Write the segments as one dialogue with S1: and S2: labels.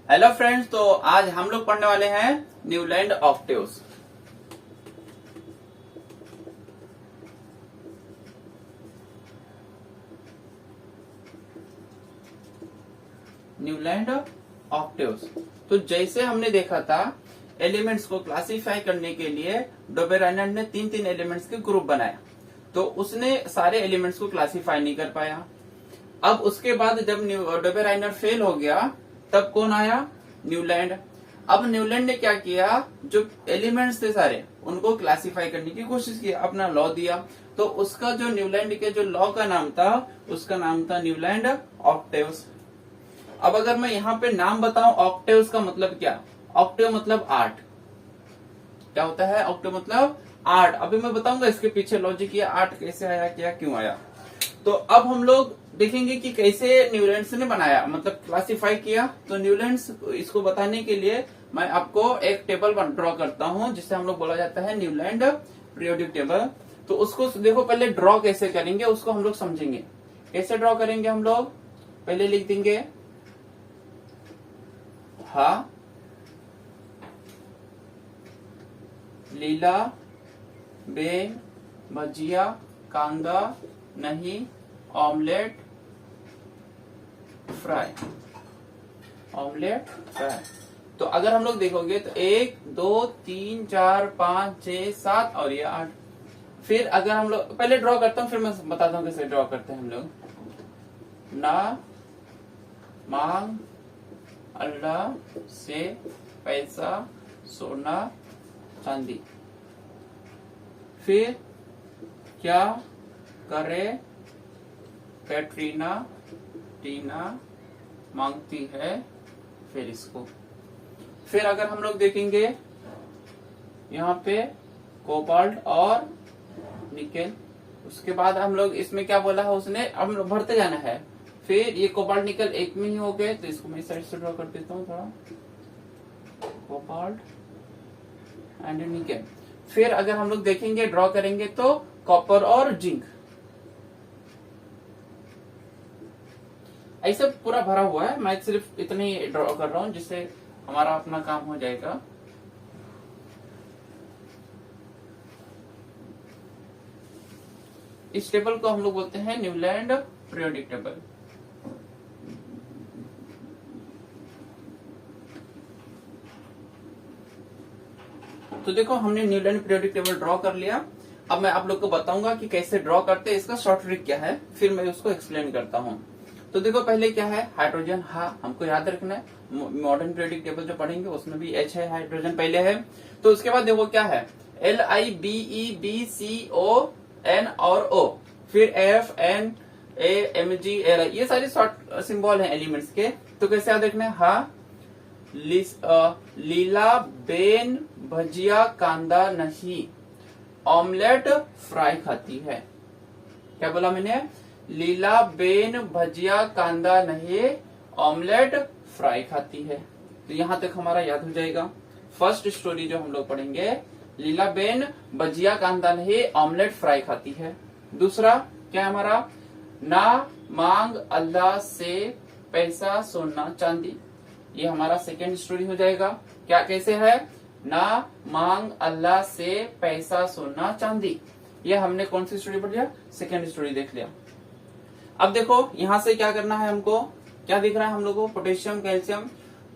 S1: Hello friends, तो आज हम लोग पढ़ने वाले हैं न्यूलैंड ऑक्टेव्स। Newland octaves. तो जैसे हमने देखा था, एलिमेंट्स को क्लासिफाई करने के लिए डोबेराइनर ने तीन तीन एलिमेंट्स के ग्रुप बनाया। तो उसने सारे एलिमेंट्स को क्लासिफाई नहीं कर पाया। अब उसके बाद जब डोबेराइनर फेल हो गया, तब कौन आया? न्यूलैंड। अब न्यूलैंड ने क्या किया, जो एलिमेंट्स थे सारे उनको क्लासिफाई करने की कोशिश की, अपना लॉ दिया। तो उसका जो न्यूलैंड के जो लॉ का नाम था, उसका नाम था न्यूलैंड ऑक्टेव्स। अब अगर मैं यहाँ पे नाम बताऊं, ऑक्टेव्स का मतलब क्या? ऑक्टेव मतलब 8। क्या होता है ऑक्टेव मतलब? 8। अभी मैं बताऊंगा इसके पीछे लॉजिक, ये 8 कैसे आया, क्या क्यों आया। तो अब हम लोग देखेंगे कि कैसे न्यूलैंड्स ने बनाया, मतलब क्लासिफाई किया। तो न्यूलैंड्स, इसको बताने के लिए मैं आपको एक टेबल ड्रॉ करता हूं, जिसे हम लोग बोला जाता है न्यूलैंड पीरियोडिक टेबल। तो उसको देखो, पहले ड्रॉ कैसे करेंगे उसको हम लोग समझेंगे। कैसे ड्रॉ करेंगे हम लोग? पहले लिख देंगे हा लीला बेन भजिया कांदा नहीं ऑमलेट फ्राई। Omelette fry. तो अगर हम लोग देखोगे तो 1 2 3 4 5 6 7 और ये 8। फिर अगर हम लोग पहले ड्रॉ करता हूँ, फिर मैं बताता हूँ कैसे ड्रॉ करते हैं हम लोग। ना मांग अल्लाह से पैसा सोना चांदी। फिर क्या करे कैटरीना टीना मांगती है फिर इसको। फिर अगर हम लोग देखेंगे यहाँ पे कोबाल्ट और निकेल। उसके बाद हम लोग इसमें क्या बोला है उसने, हम लोग भरते जाना है। फिर ये कोबाल्ट निकल एक में ही हो गए, तो इसको मैं इस साइड से ड्रॉ कर देता हूँ थोड़ा। Cobalt and nickel. फिर अगर हम लोग देखेंगे ड्रॉ करेंगे तो कॉपर और जिंक। ऐसे पूरा भरा हुआ है, मैं सिर्फ इतनी ड्रॉ कर रहा हूं जिससे हमारा अपना काम हो जाएगा। इस टेबल को हम लोग बोलते हैं न्यूलैंड पीरियोडिक टेबल। तो देखो, हमने न्यूलैंड पीरियोडिक टेबल ड्रॉ कर लिया। अब मैं आप लोग को बताऊंगा कि कैसे ड्रॉ करते हैं, इसका शॉर्ट ट्रिक क्या है, फिर मैं उसको एक्सप्लेन करता हूँ। तो देखो, पहले क्या है, हाइड्रोजन। हाँ, हमको याद रखना है, मॉडर्न पीरियोडिक टेबल जो पढ़ेंगे उसमें भी H है, हाइड्रोजन पहले है। तो उसके बाद देखो क्या है, LIBEBCON और O। फिर FNAMGLI, ये सारे शॉर्ट सिंबल है एलिमेंट्स के। तो कैसे याद रखना है? हाँ, लीला बेन भजिया कांदा नहीं ऑमलेट फ्राई खाती है। क्या बोला मैंने? लीला बेन भजिया कांदा नहीं ऑमलेट फ्राई खाती है। तो यहां तक हमारा याद हो जाएगा। फर्स्ट स्टोरी जो हम लोग पढ़ेंगे, लीला बेन भजिया कांदा नहीं ऑमलेट फ्राई खाती है। दूसरा क्या है हमारा? ना मांग अल्लाह से पैसा सोना चांदी। ये हमारा सेकेंड स्टोरी हो जाएगा। क्या कैसे है? ना मांग अल्लाह से पैसा सोना चांदी। ये हमने कौन सी स्टोरी पढ़ लिया? सेकेंड स्टोरी देख लिया। अब देखो यहां से क्या करना है हमको, क्या दिख रहा है हम लोगों को? Potassium calcium.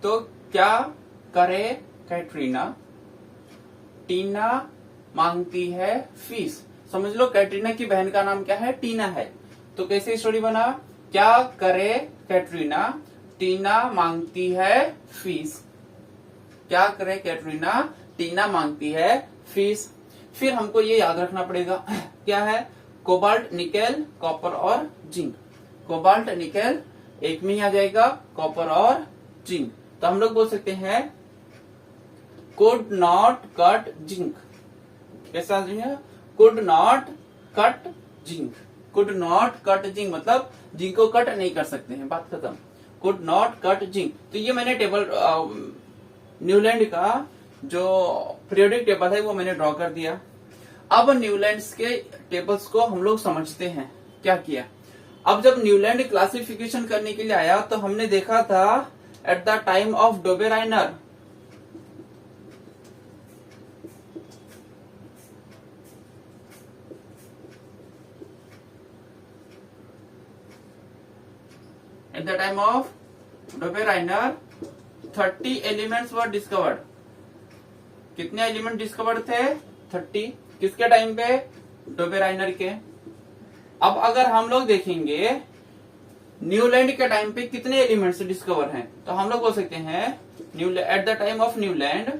S1: तो क्या करे कैटरीना टीना मांगती है फीस। समझ लो, कैटरीना की बहन का नाम क्या है? टीना है। तो कैसे स्टोरी बना? क्या करे कैटरीना टीना मांगती है फीस। क्या करे कैटरीना टीना मांगती है फीस। फिर हमको ये याद रखना पड़ेगा, क्या है? कोबाल्ट निकेल कॉपर और जिंक। कोबाल्ट निकेल एक में ही आ जाएगा, कॉपर और जिंक। तो हम लोग बोल सकते हैं कुड नॉट कट जिंक। कैसा आ जाएगा? Could not cut zinc. Could not cut zinc मतलब जिंक को कट नहीं कर सकते हैं, बात खत्म। Could not cut zinc. तो ये मैंने टेबल न्यूलैंड का जो पीरियोडिक टेबल है वो मैंने ड्रॉ कर दिया। अब न्यूलैंड्स के टेबल्स को हम लोग समझते हैं क्या किया। अब जब न्यूलैंड क्लासिफिकेशन करने के लिए आया, तो हमने देखा था at the time of Dobereiner, at the time of Dobereiner 30 elements were discovered. कितने एलिमेंट डिस्कवर्ड थे? 30। किसके टाइम पे? डोबेराइनर के। अब अगर हम लोग देखेंगे न्यूलैंड के टाइम पे कितने एलिमेंट्स डिस्कवर हैं, तो हम लोग बोल सकते हैं at the time of Newland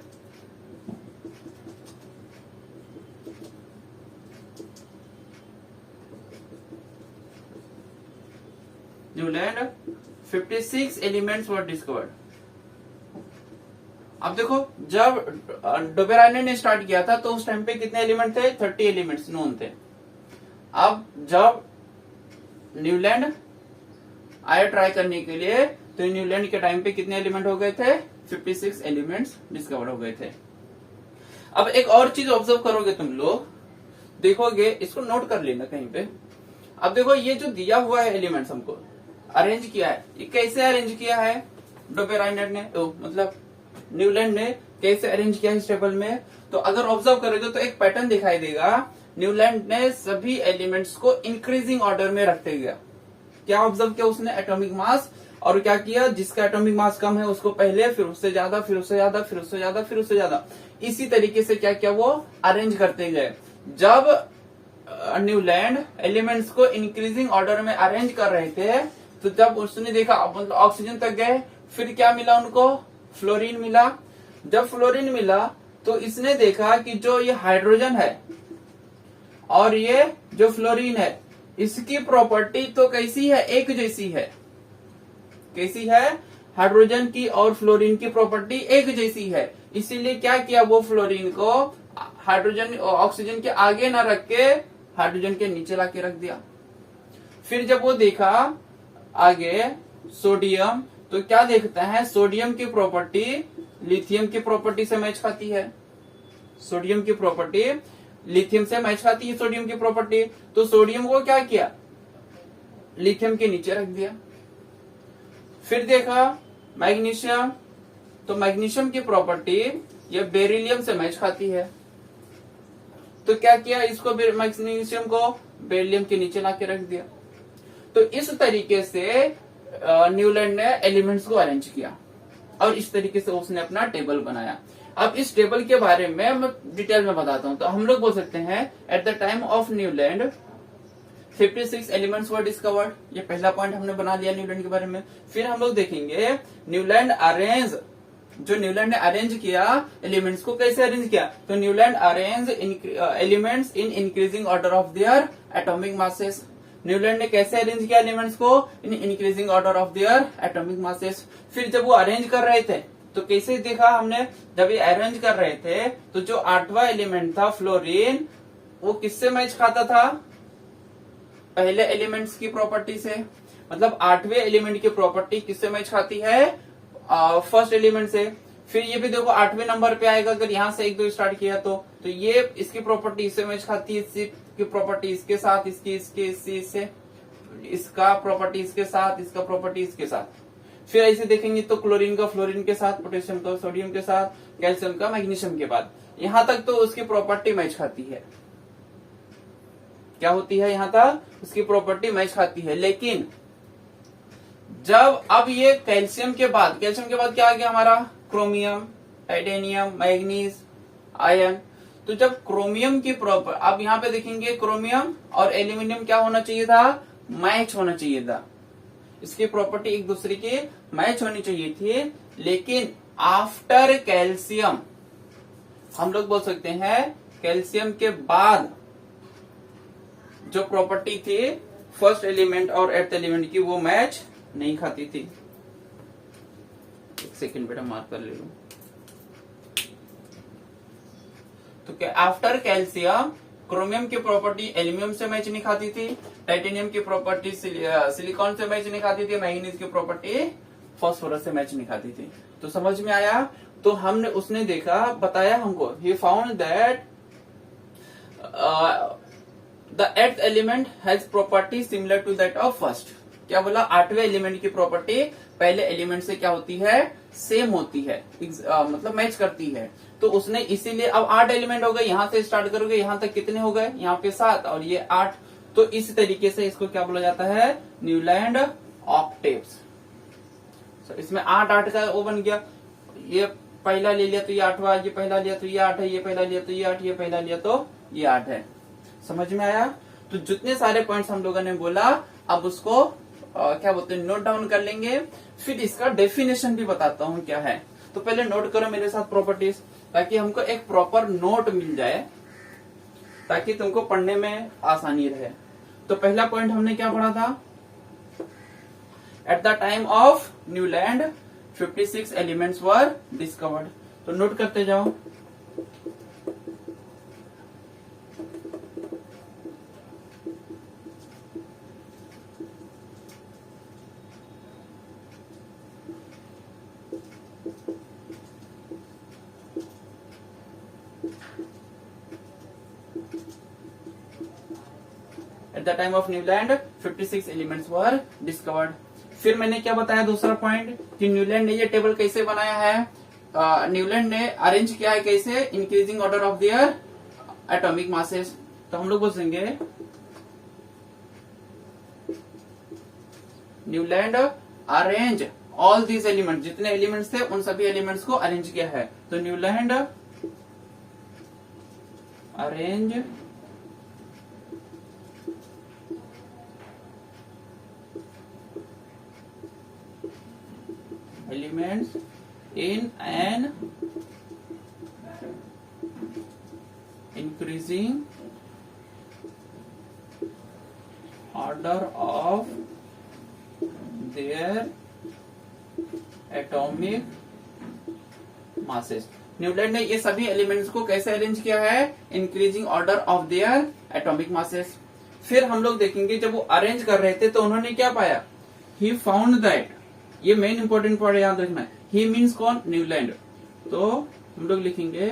S1: Newland 56 elements were discovered. अब देखो जब डोबेराइनर ने स्टार्ट किया था तो उस टाइम पे कितने एलिमेंट थे? 30 एलिमेंट्स नोन थे। अब जब न्यूलैंड आया ट्राई करने के लिए तो न्यूलैंड के टाइम पे कितने एलिमेंट हो गए थे? 56 एलिमेंट्स डिस्कवर हो गए थे। अब एक और चीज ऑब्जर्व करोगे तुम लोग, देखोगे, इसको नोट कर लेना कहीं पे। अब देखो ये जो दिया हुआ है एलिमेंट्स हमको अरेंज किया है, ये कैसे अरेंज किया है डोबेराइनर ने, मतलब न्यूलैंड ने कैसे अरेंज किया इस टेबल में? तो अगर ऑब्जर्व करोगे तो एक पैटर्न दिखाई देगा। न्यूलैंड ने सभी एलिमेंट्स को इंक्रीजिंग ऑर्डर में रखते गया। क्या ऑब्जर्व किया उसने? एटॉमिक मास, और क्या किया? जिसका एटॉमिक मास कम है उसको पहले, फिर उससे ज्यादा, फिर उससे ज्यादा, फिर उससे ज्यादा, फिर उससे ज्यादा, इसी तरीके से क्या किया? वो अरेंज करते गए। जब न्यूलैंड एलिमेंट्स को इंक्रीजिंग ऑर्डर में अरेंज कर रहे थे तो जब उसने देखा मतलब ऑक्सीजन तक गए, फिर क्या मिला उनको? फ्लोरीन मिला। जब फ्लोरीन मिला तो इसने देखा कि जो ये हाइड्रोजन है और ये जो फ्लोरीन है इसकी प्रॉपर्टी तो कैसी है? एक जैसी है। कैसी है? हाइड्रोजन की और फ्लोरीन की प्रॉपर्टी एक जैसी है। इसीलिए क्या किया? वो फ्लोरीन को हाइड्रोजन ऑक्सीजन के आगे ना रख के हाइड्रोजन के नीचे ला के रख दिया। फिर जब वो देखा आगे सोडियम, तो क्या देखता है? सोडियम की प्रॉपर्टी लिथियम की प्रॉपर्टी से मैच खाती है। सोडियम की प्रॉपर्टी लिथियम से मैच खाती है, सोडियम की प्रॉपर्टी। तो सोडियम को क्या किया? लिथियम के नीचे रख दिया। फिर देखा मैग्नीशियम, तो मैग्नीशियम की प्रॉपर्टी ये बेरिलियम से मैच खाती है, तो क्या किया? इसको मैग्नीशियम को बेरिलियम के नीचे ला के रख दिया। तो इस तरीके से न्यूलैंड ने एलिमेंट्स को अरेंज किया और इस तरीके से उसने अपना टेबल बनाया। अब इस टेबल के बारे में मैं डिटेल में बताता हूं। तो हम लोग बोल सकते हैं at the time of Newland 56 elements were discovered. ये पहला पॉइंट हमने बना लिया न्यूलैंड के बारे में। फिर हम लोग देखेंगे न्यूलैंड ने अरेंज किया एलिमेंट्स को। कैसे अरेंज किया? तो Newland arrange elements in increasing order of their atomic masses. Newland ने कैसे अरेंज किया एलिमेंट्स को? In increasing order of their atomic masses. फिर जब वो अरेंज कर रहे थे तो कैसे देखा हमने? जब ये अरेंज कर रहे थे तो जो 8वां एलिमेंट था फ्लोरीन, वो किससे मैच खाता था? पहले एलिमेंट्स की प्रॉपर्टी से। मतलब 8वें एलिमेंट की प्रॉपर्टी किससे मैच खाती है? फर्स्ट एलिमेंट से। फिर ये भी देखो 8वें नंबर पे आएगा अगर यहाँ से 1 2 स्टार्ट किया तो ये इसकी प्रॉपर्टी इससे मैच खाती है, इसकी प्रॉपर्टी इसके साथ, इससे, इसका प्रॉपर्टी इसके साथ, इसका प्रॉपर्टी इसके साथ। फिर ऐसे देखेंगे तो क्लोरीन का फ्लोरीन के साथ, पोटेशियम का सोडियम के साथ, कैल्शियम का मैग्नीशियम के बाद, यहां तक तो उसकी प्रॉपर्टी मैच खाती है। क्या होती है? यहां तक उसकी प्रॉपर्टी मैच खाती है। लेकिन जब अब ये कैल्शियम के बाद क्या आ गया हमारा? Chromium, titanium, manganese, iron. तो जब क्रोमियम की प्रॉपर, अब यहाँ पे देखेंगे क्रोमियम और एल्यूमिनियम क्या होना चाहिए था? मैच होना चाहिए था। इसकी प्रॉपर्टी एक दूसरे की मैच होनी चाहिए थी। लेकिन आफ्टर कैल्शियम, हम लोग बोल सकते हैं कैल्शियम के बाद जो प्रॉपर्टी थी फर्स्ट एलिमेंट और एर्थ एलिमेंट की, वो मैच नहीं खाती थी। एक सेकेंड बेटा मार्क कर ले लूं। तो क्या आफ्टर कैल्शियम क्रोमियम की प्रॉपर्टी एल्यूमिनियम से मैच नहीं खाती थी, टाइटेनियम की प्रॉपर्टी सिलिकॉन से मैच नहीं खाती थी, मैग्नीज की प्रॉपर्टी फास्फोरस से मैच नहीं खाती थी। तो समझ में आया? तो हमने उसने देखा, बताया हमको, he found that the eighth element has property similar to that of first. क्या बोला? 8वें एलिमेंट की प्रॉपर्टी पहले एलिमेंट से क्या होती है, सेम होती है, मतलब मैच करती है। तो उसने इसीलिए अब 8 एलिमेंट हो गए, यहां से स्टार्ट करोगे यहां तक कितने हो गए, यहाँ पे 7 और ये 8। तो इस तरीके से इसको क्या बोला जाता है, न्यूलैंड ऑक्टेव्स। इसमें 8 का वो बन गया, ये पहला ले लिया तो ये 8वां, ये पहला लिया तो ये 8 है, ये पहला लिया तो ये 8, ये पहला लिया तो ये 8 है। समझ में आया? तो जितने सारे पॉइंट्स हम लोगों ने बोला, अब उसको क्या बोलते हैं, नोट डाउन कर लेंगे। फिर इसका डेफिनेशन भी बताता हूँ क्या है। तो पहले नोट करो मेरे साथ प्रॉपर्टीज, ताकि हमको एक प्रॉपर नोट मिल जाए, ताकि तुमको पढ़ने में आसानी रहे। तो पहला पॉइंट हमने क्या पढ़ा था, at the time of Newland 56 elements were discovered. तो नोट करते जाओ। At the time of Newland 56 elements were discovered. फिर मैंने क्या बताया दूसरा पॉइंट, कि न्यूलैंड ने ये टेबल कैसे बनाया है, न्यूलैंड ने अरेंज किया है कैसे, increasing order of their atomic masses. तो हम लोग बोलेंगे Newland arrange all these element, जितने एलिमेंट्स थे उन सभी एलिमेंट्स को अरेंज किया है। तो Newland arrange elements in an increasing order of their atomic masses। Newton ने ये सभी एलिमेंट्स को कैसे अरेंज किया है, increasing order of their atomic masses. फिर हम लोग देखेंगे जब वो अरेंज कर रहे थे तो उन्होंने क्या पाया, ही फाउंड दैट, ये मेन इंपॉर्टेंट पॉइंट याद रखना है, ही मीन्स कौन, न्यूलैंड। तो हम लोग लिखेंगे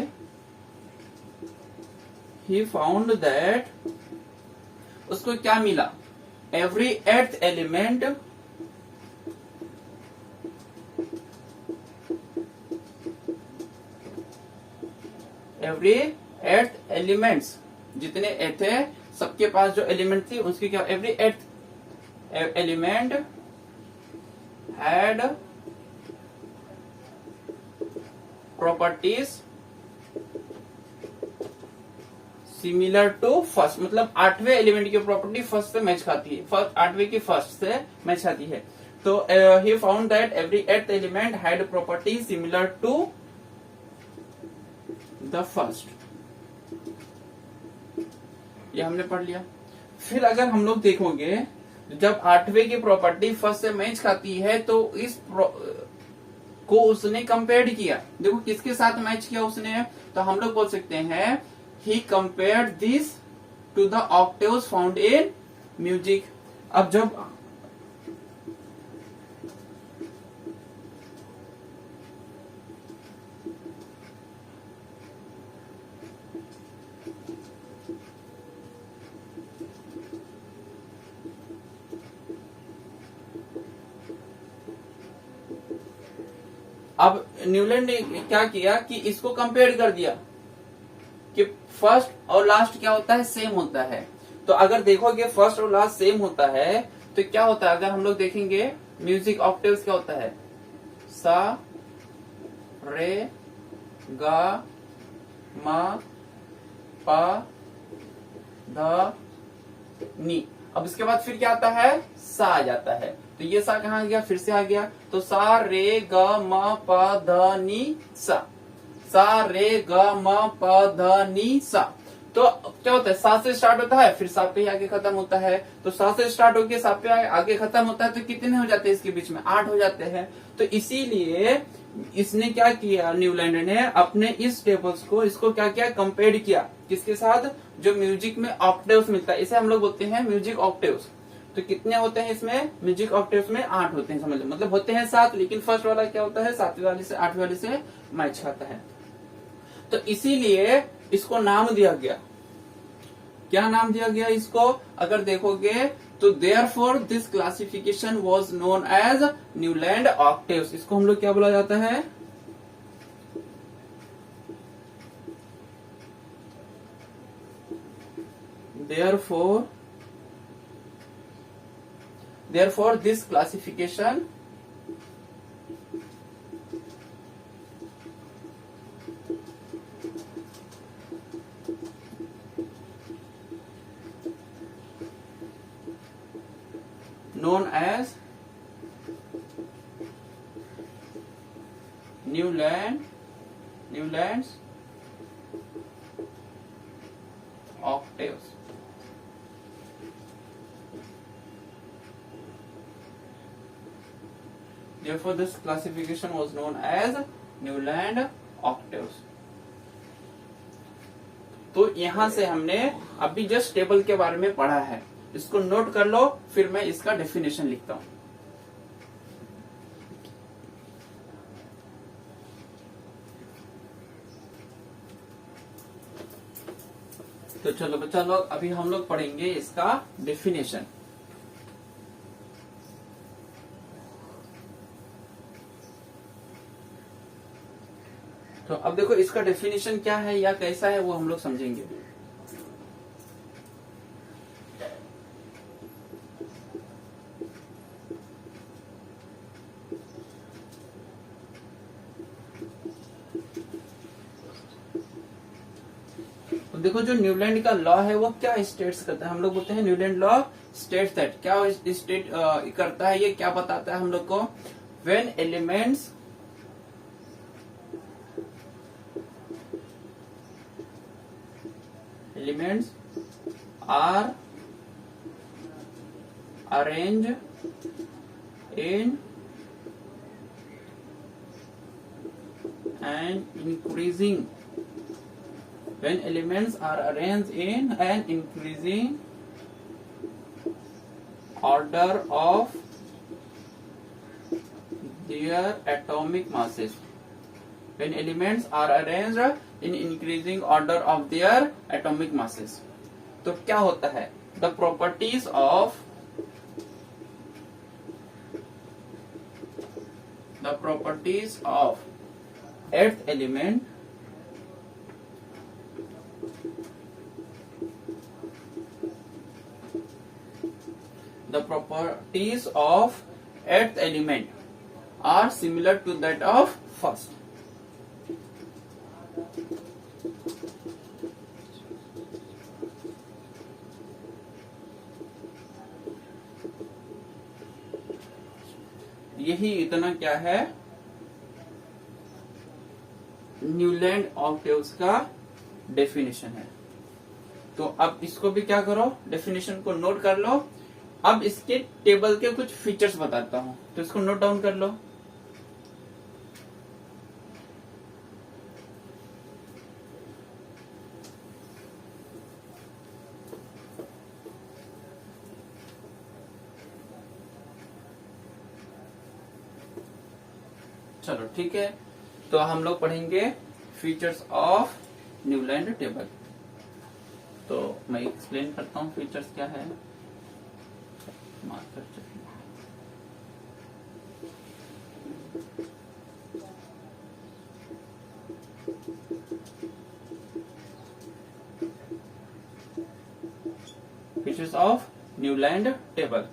S1: ही फाउंड दैट, उसको क्या मिला, every earth element every earth elements, जितने थे सबके पास जो एलिमेंट थी उसकी क्या, every earth element had properties similar to first, मतलब 8वें एलिमेंट की प्रॉपर्टी फर्स्ट से मैच खाती है, 8वें की फर्स्ट से मैच खाती है। तो he found that every 8th element had properties similar to the first। ये हमने पढ़ लिया। फिर अगर हम लोग देखोगे जब 8वें की प्रॉपर्टी फर्स्ट से मैच खाती है तो इस को उसने कंपेयर किया, देखो किसके साथ मैच किया उसने, तो हम लोग बोल सकते हैं he compared this to the octaves found in music. अब जब अब न्यूलैंड ने क्या किया कि इसको कंपेयर कर दिया कि फर्स्ट और लास्ट क्या होता है, सेम होता है। तो अगर देखोगे फर्स्ट और लास्ट सेम होता है तो क्या होता है, अगर हम लोग देखेंगे म्यूजिक ऑक्टेव्स क्या होता है, सा रे गा मा पा धा नी। अब इसके बाद फिर क्या आता है, सा आ जाता है। तो ये सा कहाँ गया, फिर से आ गया। तो सा रे ग म प ध नी सा, सा रे ग म प ध नी सा। तो क्या होता है, सा से स्टार्ट होता है फिर सा पे ही आगे खत्म होता है। तो सा से स्टार्ट होके सा पे आगे खत्म होता है, तो कितने हो जाते हैं इसके बीच में, 8 हो जाते हैं। तो इसीलिए इसने क्या किया, न्यूलैंड ने अपने इस टेबल्स को, इसको क्या किया, कंपेयर किया किसके साथ, जो म्यूजिक में ऑक्टेव्स मिलता है, इसे हम लोग बोलते हैं म्यूजिक ऑक्टेव्स। तो कितने होते हैं इसमें, म्यूजिक ऑक्टेव्स में 8 होते हैं, समझ लो, मतलब होते हैं 7, लेकिन फर्स्ट वाला क्या होता है, 7वीं वाले से 8वीं वाले से मैच खाता है। तो इसीलिए इसको नाम दिया गया, क्या नाम दिया गया इसको, अगर देखोगे तो therefore this classification was known as Newland octaves. इसको हम लोग क्या बोला जाता है? Therefore this classification known as Newlands octaves। Therefore this classification was known as Newland octaves। तो यहां से हमने अभी जस्ट टेबल के बारे में पढ़ा है, इसको नोट कर लो, फिर मैं इसका डेफिनेशन लिखता हूं। तो चलो बच्चा लोग, अभी हम लोग पढ़ेंगे इसका डेफिनेशन। तो अब देखो इसका डेफिनेशन क्या है या कैसा है वो हम लोग समझेंगे। तो देखो जो न्यूलैंड का लॉ है वो क्या स्टेट्स करता है, हम लोग बोलते हैं न्यूलैंड लॉ स्टेट्स दैट, क्या स्टेट करता है, ये क्या बताता है हम लोग को? When elements are arranged in an increasing order of their atomic masses, when elements are arranged in increasing order of their atomic masses, तो क्या होता है? The properties of earth element are similar to that of first। यही इतना क्या है Newland octaves का definition है। तो अब इसको भी क्या करो, डेफिनेशन को नोट कर लो। अब इसके टेबल के कुछ फीचर्स बताता हूं, तो इसको नोट डाउन कर लो। चलो ठीक है, तो हम लोग पढ़ेंगे फीचर्स ऑफ न्यूलैंड टेबल। तो मैं एक्सप्लेन करता हूँ फीचर्स क्या है। Marker features of Newland table.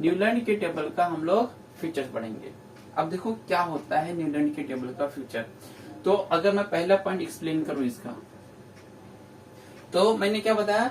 S1: Newland के टेबल का हम लोग फीचर्स पढ़ेंगे। अब देखो क्या होता है न्यूलैंड के टेबल का फीचर। तो अगर मैं पहला पॉइंट एक्सप्लेन करूं इसका, तो मैंने क्या बताया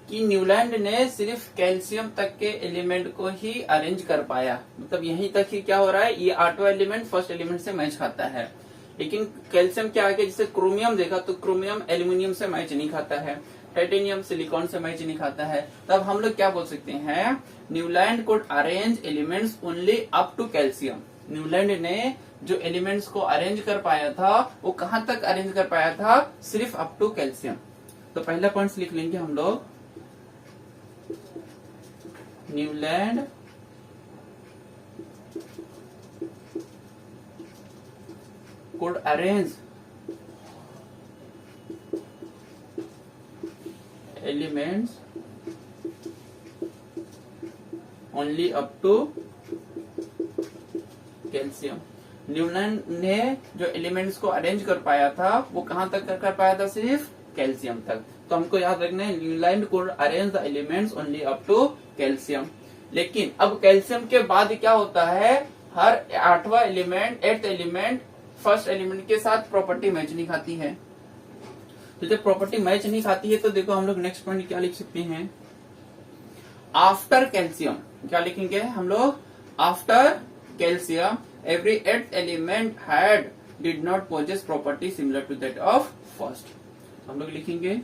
S1: कि न्यूलैंड ने सिर्फ कैल्शियम तक के एलिमेंट को ही अरेंज कर पाया, मतलब यहीं तक ही क्या हो रहा है, ये 8वां एलिमेंट फर्स्ट एलिमेंट से मैच खाता है। लेकिन कैल्शियम क्या आगे, जैसे क्रोमियम देखा तो क्रोमियम एल्यूमिनियम से मैच नहीं खाता है, टाइटेनियम सिलिकॉन से मैच नहीं खाता है। तब हम लोग क्या बोल सकते हैं, Newland could arrange elements only up to calcium. Newland ने जो एलिमेंट्स को अरेंज कर पाया था वो कहां तक अरेंज कर पाया था, सिर्फ अप टू कैल्शियम। तो पहला पॉइंट लिख लेंगे हम लोग, Newland could arrange elements only up to calcium. Newland ने जो एलिमेंट्स को अरेंज कर पाया था वो कहां तक कर पाया था, सिर्फ कैल्शियम तक। तो हमको याद रखना है Newland could arrange the elements only up to calcium. लेकिन अब कैल्शियम के बाद क्या होता है, हर 8वां element 8th element first element के साथ प्रॉपर्टी मैच नहीं खाती है। तो जब प्रॉपर्टी मैच नहीं खाती है तो देखो हम लोग नेक्स्ट पॉइंट क्या लिख सकते हैं, आफ्टर कैल्शियम। क्या लिखेंगे हम लोग, after calcium every 8th element had did not possess property similar to that of first। हम लोग लिखेंगे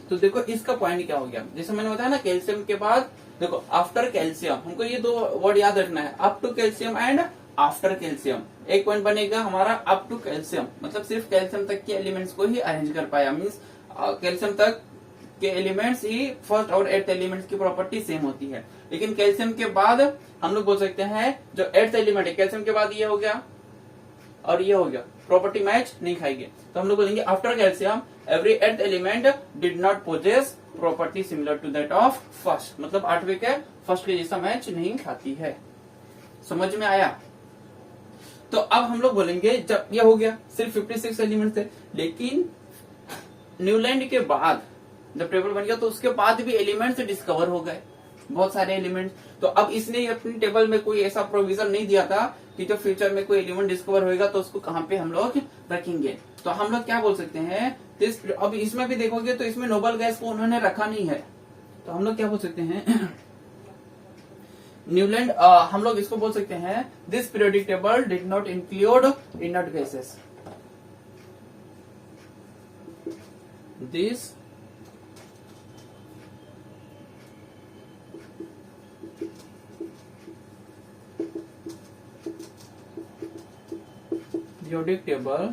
S1: तो देखो इसका पॉइंट क्या हो गया, जैसे मैंने बताया ना कैल्शियम के बाद देखो आफ्टर कैल्शियम, हमको ये दो वर्ड याद रखना है, up to calcium and after calcium. एक पॉइंट बनेगा हमारा अप टू कैल्शियम, मतलब सिर्फ कैल्शियम तक के एलिमेंट्स को ही अरेंज कर पाया, मीन्स कैल्शियम तक के एलिमेंट्स ही फर्स्ट और 8th एलिमेंट्स की प्रॉपर्टी सेम होती है। लेकिन कैल्शियम के बाद हम लोग बोल सकते हैं जो 8th एलिमेंट है कैल्शियम के बाद ये हो गया और ये हो गया, प्रॉपर्टी मैच नहीं खाएंगे। तो हम लोग बोलेंगे after calcium every 8th element did not possess property similar to that of first, मतलब 8वें के फर्स्ट के जैसा मैच नहीं खाती है। समझ में आया? तो अब हम लोग बोलेंगे जब ये हो गया सिर्फ 56 एलिमेंट थे, लेकिन न्यूलैंड के बाद जब टेबल बन गया तो उसके बाद भी एलिमेंट्स डिस्कवर हो गए, बहुत सारे एलिमेंट्स। तो अब इसने अपनी टेबल में कोई ऐसा प्रोविजन नहीं दिया था कि जो फ्यूचर में कोई एलिमेंट डिस्कवर होएगा तो उसको कहाँ पे हम लोग रखेंगे। तो हम लोग क्या बोल सकते हैं, अब इसमें भी देखोगे तो इसमें नोबल गैस को उन्होंने रखा नहीं है, तो हम लोग क्या बोल सकते हैं न्यूलैंड हम लोग इसको बोल सकते हैं this periodic table did not include inert gases, this periodic table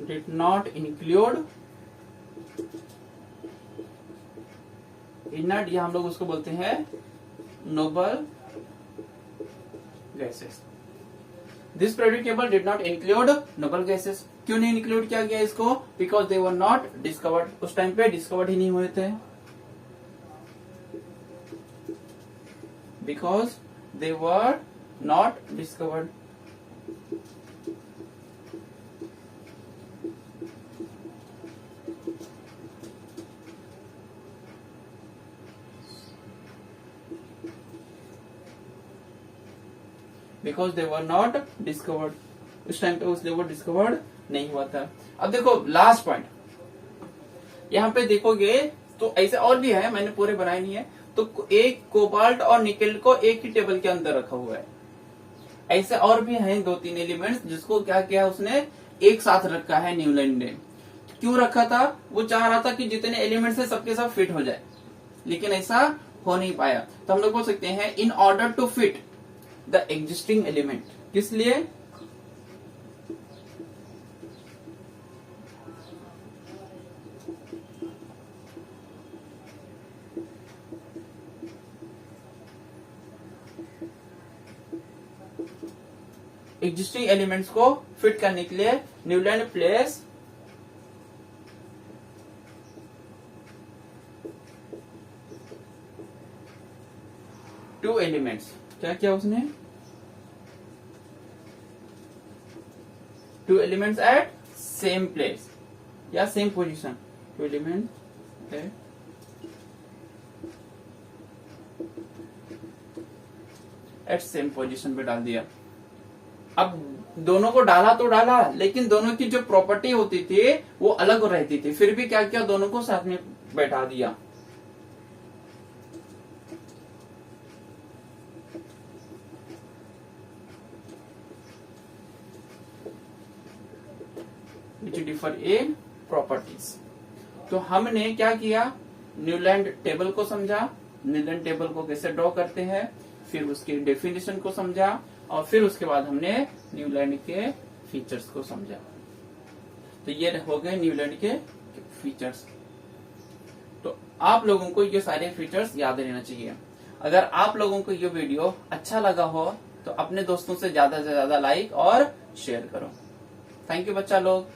S1: did not include inert, या हम लोग उसको बोलते हैं noble gases. This periodic table did not include noble gases. क्यों नहीं इंक्लूड किया गया इसको, because they were not discovered, उस टाइम पे डिस्कवर्ड ही नहीं हुए थे, because they were not discovered। Because they were not discovered, उस टाइम पे उस वो डिस्कवर्ड नहीं हुआ था। अब देखो लास्ट पॉइंट, यहाँ पे देखोगे तो ऐसे और भी है, मैंने पूरे बनाए नहीं है। तो एक कोबाल्ट और निकेल को एक ही टेबल के अंदर रखा हुआ है, ऐसे और भी हैं 2-3 एलिमेंट्स जिसको क्या किया उसने एक साथ रखा है न्यूलैंड ने। क्यों रखा था, वो चाह रहा था कि जितने एलिमेंट्स है सबके सब फिट हो जाए, लेकिन ऐसा हो नहीं पाया। तो हम लोग बोल सकते हैं in order to fit the existing element, किस लिए, एग्जिस्टिंग एलिमेंट्स को फिट करने के लिए न्यूलैंड प्लेस टू एलिमेंट्स, क्या किया उसने, 2 एलिमेंट्स एट सेम प्लेस या same position, 2 element at same position पे डाल दिया। अब दोनों को डाला तो डाला, लेकिन दोनों की जो प्रॉपर्टी होती थी वो अलग रहती थी, फिर भी क्या किया दोनों को साथ में बैठा दिया। विच डिफर इन प्रॉपर्टीज। तो हमने क्या किया, न्यूलैंड टेबल को समझा, न्यूलैंड टेबल को कैसे ड्रॉ करते हैं, फिर उसकी डेफिनेशन को समझा, और फिर उसके बाद हमने न्यूलैंड के फीचर्स को समझा। तो ये हो गए न्यूलैंड के फीचर्स। तो आप लोगों को ये सारे फीचर्स याद रहना चाहिए। अगर आप लोगों को ये वीडियो अच्छा लगा हो तो अपने दोस्तों से ज्यादा लाइक और शेयर करो। थैंक यू बच्चा लोग।